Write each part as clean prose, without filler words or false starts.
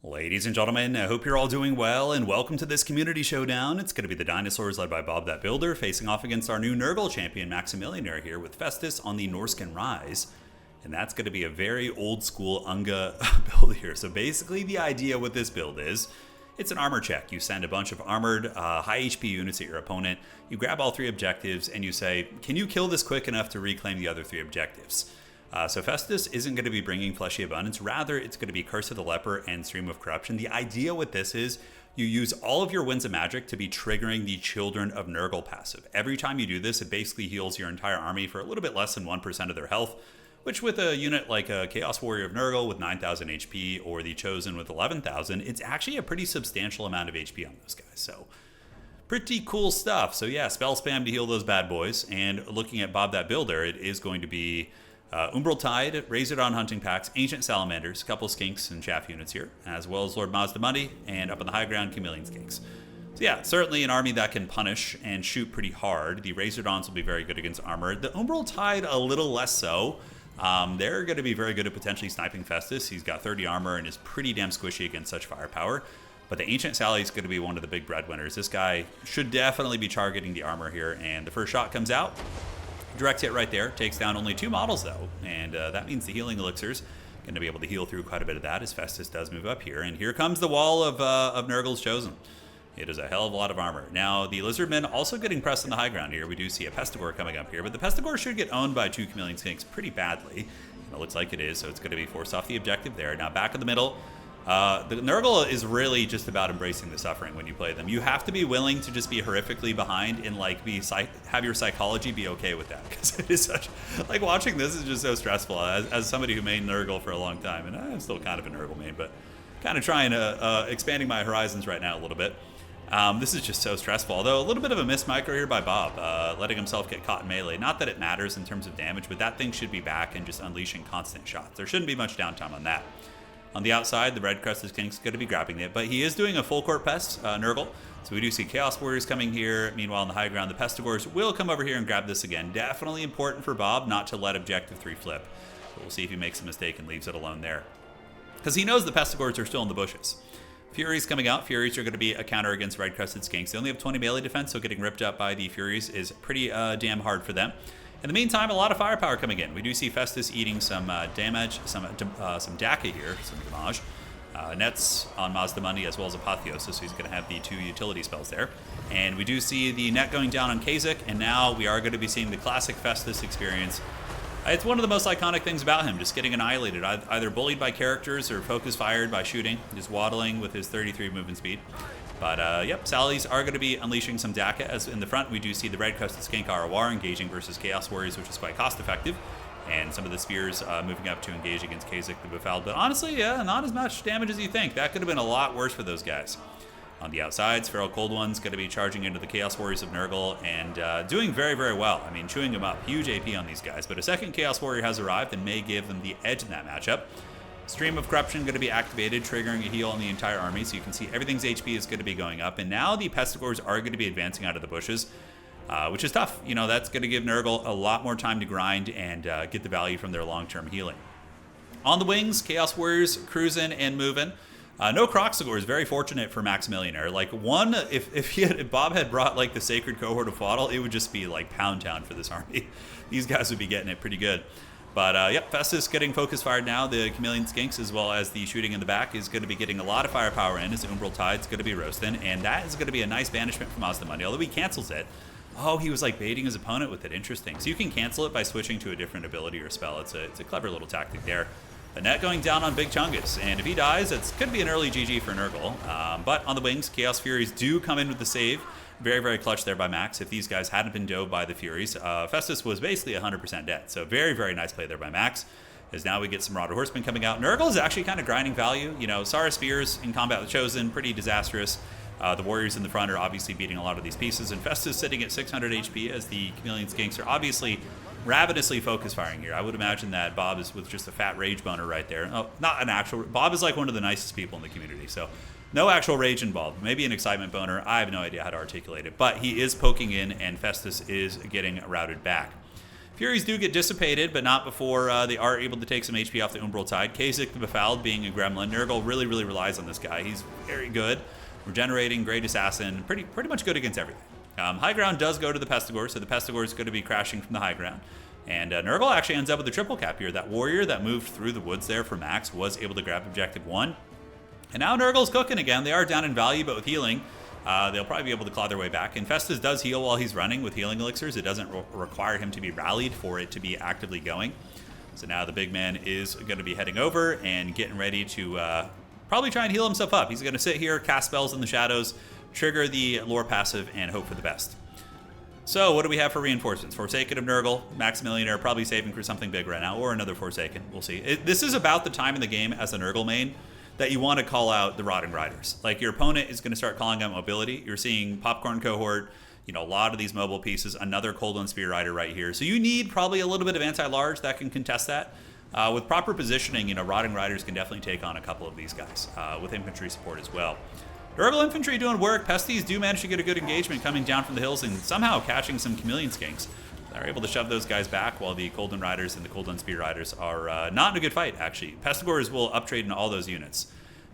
Ladies and gentlemen, I hope you're all doing well, and welcome to this community showdown. It's going to be the Dinosaurs led by Bob That Builder, facing off against our new Nurgle champion, Maximilianer, here with Festus on the Norscan Rise. And that's going to be a very old school Unga build here. So basically the idea with this build is, it's an armor check. You send a bunch of armored, high HP units at your opponent, you grab all three objectives, and you say, can you kill this quick enough to reclaim the other three objectives? So Festus isn't going to be bringing Fleshy Abundance. Rather, it's going to be Curse of the Leper and Stream of Corruption. The idea with this is you use all of your Winds of Magic to be triggering the Children of Nurgle passive. Every time you do this, it basically heals your entire army for a little bit less than 1% of their health, which with a unit like a Chaos Warrior of Nurgle with 9,000 HP or the Chosen with 11,000, it's actually a pretty substantial amount of HP on those guys. So pretty cool stuff. So yeah, spell spam to heal those bad boys. And looking at Bob That Builder, it is going to be Umbral Tide, Razordon Hunting Packs, Ancient Salamanders, a couple Skinks and Chaff units here, as well as Lord Mazdamundi, and up on the high ground, Chameleon Skinks. So yeah, certainly an army that can punish and shoot pretty hard. The Razordons will be very good against armor. The Umbral Tide, a little less so. They're going to be very good at potentially sniping Festus. He's got 30 armor and is pretty damn squishy against such firepower. But the Ancient Sally is going to be one of the big breadwinners. This guy should definitely be targeting the armor here, and the first shot comes out. Direct hit right there. Takes down only 2 models, though. And that means the healing elixirs going to be able to heal through quite a bit of that as Festus does move up here. And here comes the wall of Nurgle's Chosen. It is a hell of a lot of armor. Now, the Lizardmen also getting pressed on the high ground here. We do see a Pestigore coming up here. But the Pestigore should get owned by 2 Chameleon Skinks pretty badly. It looks like it is. So it's going to be forced off the objective there. Now, back in the middle. The Nurgle is really just about embracing the suffering when you play them. You have to be willing to just be horrifically behind and like have your psychology be okay with that, because it is such, like, watching this is just so stressful as somebody who made Nurgle for a long time, and I'm still kind of a Nurgle main, but kind of trying to expanding my horizons right now a little bit. This is just so stressful, although a little bit of a missed micro here by Bob, letting himself get caught in melee. Not that it matters in terms of damage, but that thing should be back and just unleashing constant shots. There shouldn't be much downtime on that. On the outside, the Red Crested Skink's going to be grabbing it, but he is doing a full court pest, Nurgle. So we do see Chaos Warriors coming here. Meanwhile, on the high ground, the Pestigores will come over here and grab this again. Definitely important for Bob not to let Objective 3 flip. But we'll see if he makes a mistake and leaves it alone there, because he knows the Pestigores are still in the bushes. Furies coming out. Furies are going to be a counter against Red Crested Skinks. They only have 20 melee defense, so getting ripped up by the Furies is pretty damn hard for them. In the meantime, a lot of firepower coming in. We do see Festus eating some damage, some Daka here, some damage. Nets on Mazdamundi as well as Apotheosis, so he's going to have the 2 utility spells there. And we do see the net going down on Kasich, and now we are going to be seeing the classic Festus experience. It's one of the most iconic things about him, just getting annihilated, either bullied by characters or focus fired by shooting, just waddling with his 33 movement speed. But, yep, Sallies are going to be unleashing some Daka. As in the front, we do see the Red Crested Skink ROR engaging versus Chaos Warriors, which is quite cost-effective. And some of the Spears moving up to engage against Kasich the Befouled. But honestly, yeah, not as much damage as you think. That could have been a lot worse for those guys. On the outsides, Feral Cold One's going to be charging into the Chaos Warriors of Nurgle and doing very, very well. I mean, chewing them up. Huge AP on these guys. But a second Chaos Warrior has arrived and may give them the edge in that matchup. Stream of Corruption going to be activated, triggering a heal on the entire army, so you can see everything's HP is going to be going up. And now the Pestigores are going to be advancing out of the bushes, which is tough. You know, that's going to give Nurgle a lot more time to grind and get the value from their long-term healing. On the wings, Chaos Warriors cruising and moving. No Croxagore is very fortunate for Maximilianer. Like, if Bob had brought like the Sacred Cohort of Fwaddle, it would just be like pound town for this army. These guys would be getting it pretty good. But, yep, Festus getting focus fired now. The Chameleon Skinks, as well as the shooting in the back, is going to be getting a lot of firepower in as Umbral Tide's going to be roasting. And that is going to be a nice banishment from Mazdamundi, although he cancels it. Oh, he was, like, baiting his opponent with it. Interesting. So you can cancel it by switching to a different ability or spell. It's a clever little tactic there. The net going down on Big Chungus. And if he dies, it's going to be an early GG for Nurgle. But on the wings, Chaos Furies do come in with the save. Very, very clutch there by Max. If these guys hadn't been dove by the Furies, Festus was basically 100% dead. So very, very nice play there by Max. As now we get some Marauder Horsemen coming out. Nurgle is actually kind of grinding value. You know, Sara Spears in combat with Chosen, pretty disastrous. The Warriors in the front are obviously beating a lot of these pieces. And Festus sitting at 600 HP as the Chameleon Skinks are obviously ravenously focus firing here. I would imagine that Bob is with just a fat rage boner right there. Oh, not an actual... Bob is like one of the nicest people in the community, so... No actual rage involved. Maybe an excitement boner. I have no idea how to articulate it. But he is poking in, and Festus is getting routed back. Furies do get dissipated, but not before they are able to take some HP off the Umbral Tide. Kasich the Befouled being a gremlin. Nurgle really, really relies on this guy. He's very good. Regenerating, great assassin, pretty much good against everything. High ground does go to the Pestigore, so the Pestigore is going to be crashing from the high ground. And Nurgle actually ends up with a triple cap here. That warrior that moved through the woods there for Max was able to grab objective 1. And now Nurgle's cooking again. They are down in value, but with healing, they'll probably be able to claw their way back. And Festus does heal while he's running with healing elixirs. It doesn't require him to be rallied for it to be actively going. So now the big man is going to be heading over and getting ready to probably try and heal himself up. He's going to sit here, cast spells in the shadows, trigger the lore passive, and hope for the best. So what do we have for reinforcements? Forsaken of Nurgle, Maximillionaire, probably saving for something big right now, or another Forsaken. We'll see. This is about the time in the game as a Nurgle main that you want to call out the Rotting Riders. Like, your opponent is going to start calling out mobility. You're seeing Popcorn Cohort, you know, a lot of these mobile pieces, another Cold One Spear Rider right here. So you need probably a little bit of anti-large that can contest that. With proper positioning, you know, Rotting Riders can definitely take on a couple of these guys with infantry support as well. Nurgle infantry doing work. Pesties do manage to get a good engagement coming down from the hills and somehow catching some Chameleon Skinks. They're able to shove those guys back while the Cold One Riders and the Cold One Spear Riders are not in a good fight, actually. Pestigores will uptrade in all those units.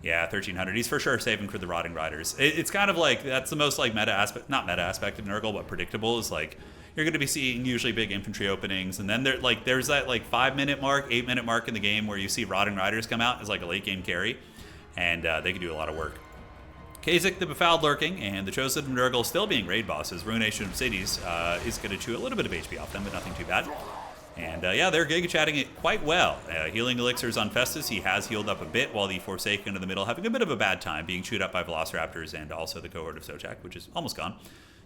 Yeah, 1300. He's for sure saving for the Rotting Riders. It's kind of like, that's the most like meta aspect, not meta aspect of Nurgle, but predictable, is like, you're going to be seeing usually big infantry openings, and then there's that like 5-minute mark, 8-minute mark in the game where you see Rotting Riders come out as like a late game carry, and they can do a lot of work. Kasich the Befouled lurking, and the Chosen of Nurgle still being raid bosses. Ruination of Cities is going to chew a little bit of HP off them, but nothing too bad. And yeah, they're Giga Chatting it quite well. Healing elixirs on Festus. He has healed up a bit, while the Forsaken in the middle having a bit of a bad time, being chewed up by Velociraptors and also the cohort of Sochak, which is almost gone.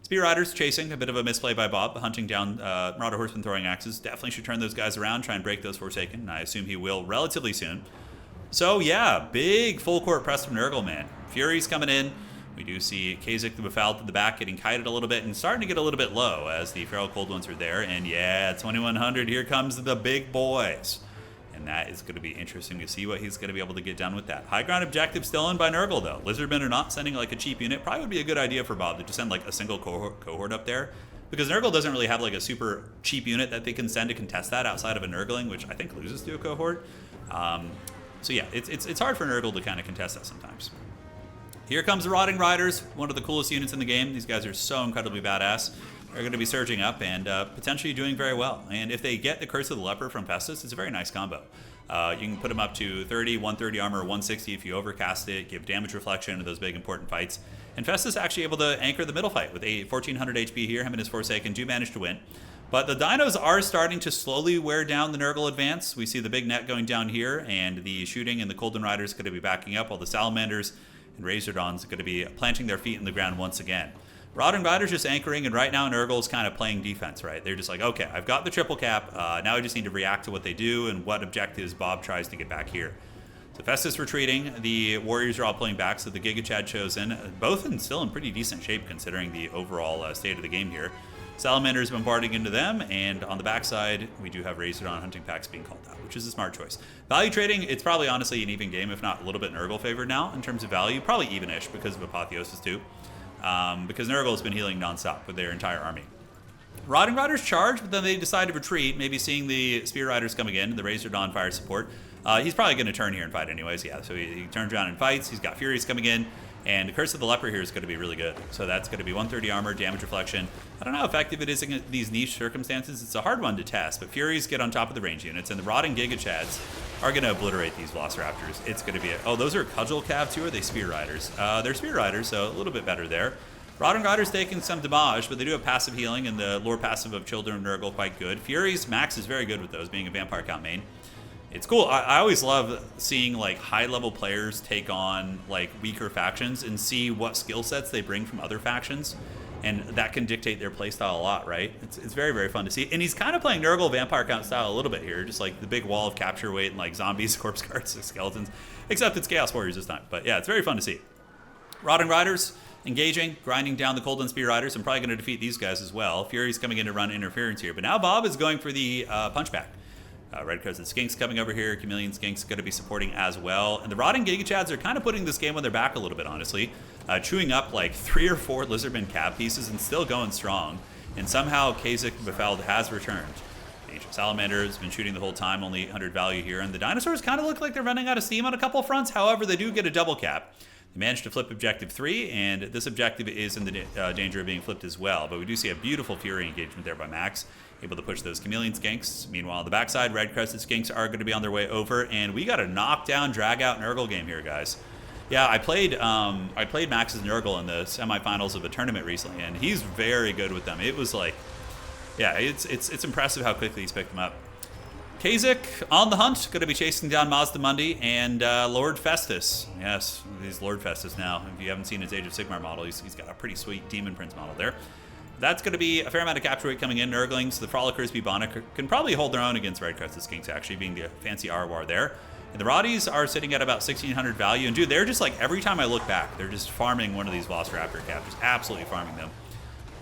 Spear Riders chasing, a bit of a misplay by Bob, hunting down Marauder Horsemen throwing axes. Definitely should turn those guys around, try and break those Forsaken, and I assume he will relatively soon. So yeah, big full court press from Nurgle, man. Fury's coming in. We do see Kasich the Befouled to the back getting kited a little bit and starting to get a little bit low as the Feral Cold Ones are there. And yeah, 2100, here comes the big boys. And that is going to be interesting to see what he's going to be able to get done with that. High ground objective still in by Nurgle, though. Lizardmen are not sending like a cheap unit. Probably would be a good idea for Bob to just send like a single cohort up there, because Nurgle doesn't really have like a super cheap unit that they can send to contest that outside of a Nurgling, which I think loses to a cohort. So yeah, it's hard for Nurgle to kind of contest that sometimes. Here comes the Rotting Riders, one of the coolest units in the game. These guys are so incredibly badass. They're going to be surging up and potentially doing very well. And if they get the Curse of the Leper from Festus, it's a very nice combo. You can put them up to 30, 130 armor, 160 if you overcast it, give damage reflection to those big important fights. And Festus actually able to anchor the middle fight with a 1400 HP here. Him and his Forsaken do manage to win. But the dinos are starting to slowly wear down the Nurgle advance. We see the big net going down here, and the shooting and the Cold One Riders going to be backing up, while the Salamanders and Razordons are going to be planting their feet in the ground once again. Rotting Riders just anchoring, and right now Nurgle's kind of playing defense, right? They're just like, okay, I've got the triple cap. Now I just need to react to what they do and what objectives Bob tries to get back here. So Festus retreating. The Warriors are all pulling back, so the Giga Chad Chosen, both still in pretty decent shape considering the overall state of the game here. Salamanders bombarding into them, and on the backside, we do have Razordon hunting packs being called out, which is a smart choice. Value trading, it's probably honestly an even game, if not a little bit Nurgle favored now in terms of value. Probably even-ish because of Apotheosis too. Because Nurgle has been healing nonstop with their entire army. Rotting Riders charge, but then they decide to retreat, maybe seeing the Spear Riders coming in, the Razordon fire support. He's probably going to turn here and fight anyways, yeah. So he turns around and fights. He's got Furies coming in. And the Curse of the Leper here is going to be really good. So that's going to be 130 armor, damage reflection. I don't know how effective it is in these niche circumstances. It's a hard one to test, but Furies get on top of the range units, and the Rotting Giga Chads are going to obliterate these Velociraptors. It's going to be oh, those are Cudgel Cav too, or are they Spear Riders? They're Spear Riders, so a little bit better there. Rotting Riders taking some damage, but they do have passive healing, and the lore passive of Children of Nurgle quite good. Furies, Max is very good with those, being a vampire count main. It's cool. I always love seeing like high-level players take on like weaker factions and see what skill sets they bring from other factions, and that can dictate their playstyle a lot, right? It's very, very fun to see. And he's kind of playing Nurgle vampire count style a little bit here, just like the big wall of capture weight and like zombies, corpse guards, skeletons, except it's Chaos Warriors this time. But yeah, it's very fun to see. Rotting Riders engaging, grinding down the Cold One Spear Riders. I'm probably going to defeat these guys as well. Fury's coming in to run interference here, but now Bob is going for the punchback. Red Crescent Skinks coming over here. Chameleon Skinks going to be supporting as well. And the Rotting Giga Chads are kind of putting this game on their back a little bit, honestly. Chewing up like 3 or 4 Lizardmen cab pieces and still going strong. And somehow Kasich Befouled has returned. Ancient Salamander has been shooting the whole time, only 800 value here. And the dinosaurs kind of look like they're running out of steam on a couple fronts. However, they do get a double cap. They managed to flip objective 3, and this objective is in the danger of being flipped as well. But we do see a beautiful Fury engagement there by Max, able to push those Chameleon Skinks. Meanwhile, on the backside, Red Crested Skinks are going to be on their way over, and we got a knockdown, drag-out Nurgle game here, guys. Yeah, I played Max's Nurgle in the semifinals of a tournament recently, and he's very good with them. It was like, yeah, it's impressive how quickly he's picked them up. Kasich on the hunt, going to be chasing down Mazdamundi and Lord Festus. Yes, he's Lord Festus now. If you haven't seen his Age of Sigmar model, he's got a pretty sweet Demon Prince model there. That's going to be a fair amount of capture weight coming in. Nurglings, the Frolickers, Bubonic can probably hold their own against Red Crested Skinks, actually, being the fancy Arwar there. And the Roddies are sitting at about 1,600 value. And dude, they're just like, every time I look back, they're just farming one of these Velociraptor Cap, just absolutely farming them.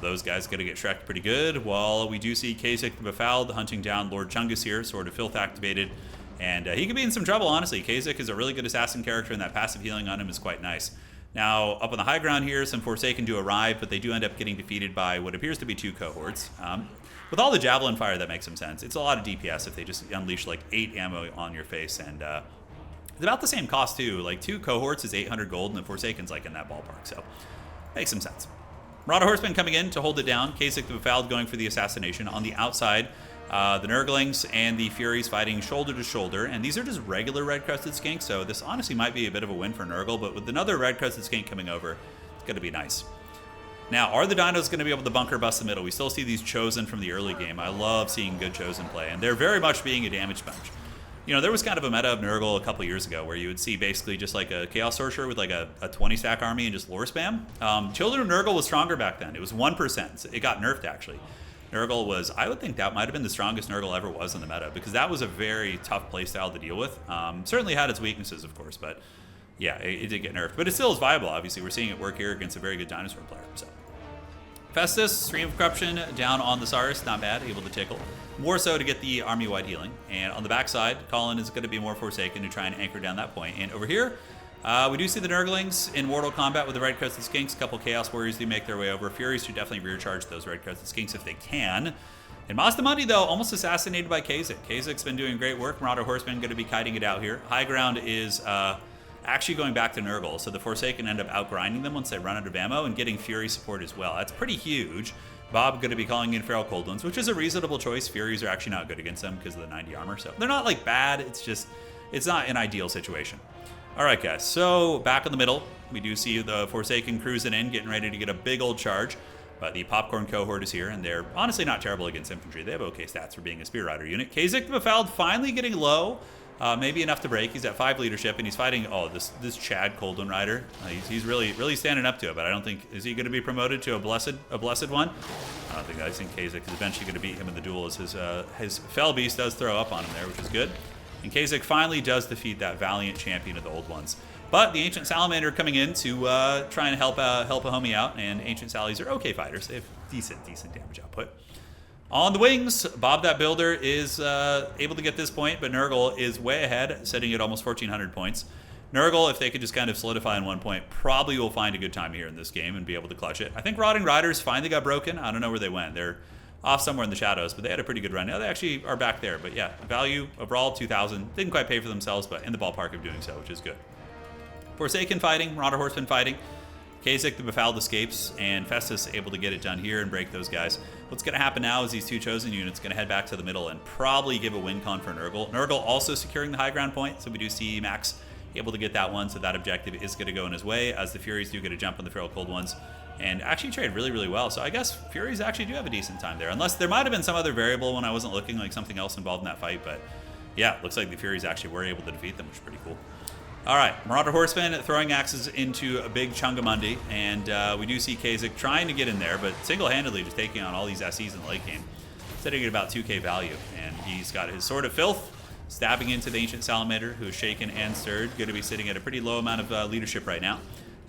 Those guys going to get Shrek'd pretty good, while we do see Kasich the Befouled hunting down Lord Chungus here, Sword of Filth activated. And he could be in some trouble, honestly. Kasich is a really good assassin character, and that passive healing on him is quite nice. Now, up on the high ground here, some Forsaken do arrive, but they do end up getting defeated by what appears to be 2 cohorts. With all the Javelin fire, that makes some sense. It's a lot of DPS if they just unleash like 8 ammo on your face, and it's about the same cost too. Like 2 cohorts is 800 gold, and the Forsaken's like in that ballpark, so makes some sense. Marauder Horsemen coming in to hold it down. Kasich the Befouled going for the assassination. On the outside, the Nurglings and the Furies fighting shoulder to shoulder. And these are just regular Red Crested Skinks, so this honestly might be a bit of a win for Nurgle. But with another Red Crested Skink coming over, it's going to be nice. Now, are the dinos going to be able to bunker bust the middle? We still see these Chosen from the early game. I love seeing good Chosen play, and they're very much being a damage sponge. You know, there was kind of a meta of Nurgle a couple years ago where you would see basically just like a Chaos Sorcerer with like a 20-stack army and just lore spam. Children of Nurgle was stronger back then. It was 1%. So it got nerfed, actually. Nurgle was, I would think that might have been the strongest Nurgle ever was in the meta, because that was a very tough playstyle to deal with. Certainly had its weaknesses, of course, but yeah, it did get nerfed. But it still is viable, obviously. We're seeing it work here against a very good dinosaur player. So Festus, Stream of Corruption down on the Saurus, not bad, able to tickle. More so to get the army-wide healing. And on the backside, Colin is going to be more Forsaken to try and anchor down that point. And over here, we do see the Nurglings in Mortal Kombat with the Red Crested Skinks. A couple Chaos Warriors do make their way over. Furies should definitely rear charge those Red Crested Skinks if they can. And Mazdamundi, though, almost assassinated by Kasich. Kasich's been doing great work. Marauder Horsemen going to be kiting it out here. High ground is actually going back to Nurgle, so the Forsaken end up outgrinding them once they run out of ammo and getting Fury support as well. That's pretty huge. Bob going to be calling in Feral Cold Ones, which is a reasonable choice. Furies are actually not good against them because of the 90 armor, so they're not like bad. It's just, it's not an ideal situation. All right, guys, so back in the middle, we do see the Forsaken cruising in, getting ready to get a big old charge. But the Popcorn cohort is here, and they're honestly not terrible against infantry. They have okay stats for being a Spear Rider unit. Kasich the Befouled finally getting low. Maybe enough to break. He's at 5 leadership, and he's fighting, this Chad Coldon Rider. He's really standing up to it, but I don't think, is he going to be promoted to a blessed one? I don't think that. I think Kasich is eventually going to beat him in the duel, as his Fell Beast does throw up on him there, which is good. And Kasich finally does defeat that valiant champion of the old ones. But the Ancient Salamander coming in to try and help a homie out, and Ancient Sallies are okay fighters. They have decent damage output. On the wings, Bob that Builder is able to get this point, but Nurgle is way ahead, sitting at almost 1,400 points. Nurgle, if they could just kind of solidify in 1 point, probably will find a good time here in this game and be able to clutch it. I think Rotting Riders finally got broken. I don't know where they went. They're off somewhere in the shadows, but they had a pretty good run. Now they actually are back there, but yeah, value overall 2,000. Didn't quite pay for themselves, but in the ballpark of doing so, which is good. Forsaken fighting, Marauder Horsemen fighting. Kasich the Befouled escapes, and Festus able to get it done here and break those guys. What's going to happen now is these 2 Chosen units going to head back to the middle and probably give a win con for Nurgle. Nurgle also securing the high ground point, so we do see Max able to get that one, so that objective is going to go in his way, as the Furies do get a jump on the Feral Cold Ones and actually trade really well. So I guess Furies actually do have a decent time there, unless there might have been some other variable when I wasn't looking, like something else involved in that fight. But yeah, looks like the Furies actually were able to defeat them, which is pretty cool. All right, Marauder Horsemen throwing axes into a big Chungamundi, and we do see Kasich trying to get in there, but single-handedly just taking on all these SEs in the late game, sitting at about 2k value. And he's got his Sword of Filth, stabbing into the Ancient Salamander, who is shaken and stirred, going to be sitting at a pretty low amount of leadership right now.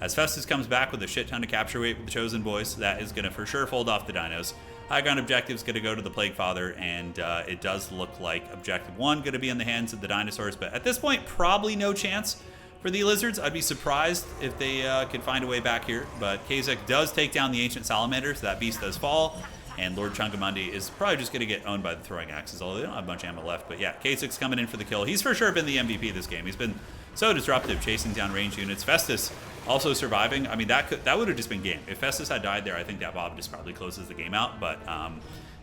As Festus comes back with a shit ton of capture weight with the Chosen Boys, that is going to for sure fold off the dinos. High ground objective is going to go to the Plague Father, and it does look like objective 1 going to be in the hands of the dinosaurs, but at this point, probably no chance for the Lizards. I'd be surprised if they could find a way back here, but Kasich does take down the Ancient Salamander, so that beast does fall, And Lord Chungamundi is probably just going to get owned by the throwing axes, although they don't have a bunch of ammo left. But yeah, K6 coming in for the kill. He's for sure been the MVP this game. He's been so disruptive, chasing down range units. Festus also surviving. I mean, that would have just been game. If Festus had died there, I think that Bob just probably closes the game out. But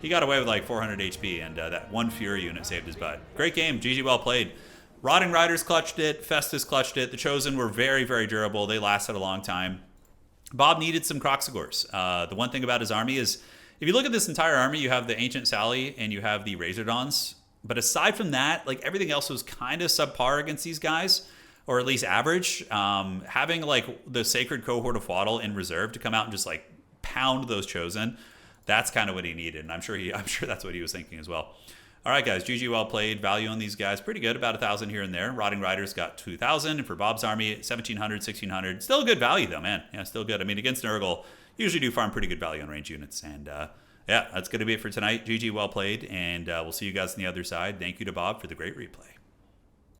he got away with like 400 HP, and that one Fury unit saved his butt. Great game. GG, well played. Rotting Riders clutched it. Festus clutched it. The Chosen were very, very durable. They lasted a long time. Bob needed some Kroxigors. The one thing about his army is, if you look at this entire army, you have the Ancient Sally and you have the Razordons. But aside from that, like everything else was kind of subpar against these guys, or at least average. Having like the Sacred Cohort of Waddle in reserve to come out and just like pound those Chosen, that's kind of what he needed. And I'm sure that's what he was thinking as well. All right, guys, GG, well played. Value on these guys, pretty good, about 1,000 here and there. Rotting Riders got 2,000, and for Bob's army, 1,700, 1,600. Still a good value, though, man. Yeah, still good. I mean, against Nurgle, usually do farm pretty good value on range units. And yeah, that's going to be it for tonight. GG, well played, and we'll see you guys on the other side. Thank you to Bob for the great replay.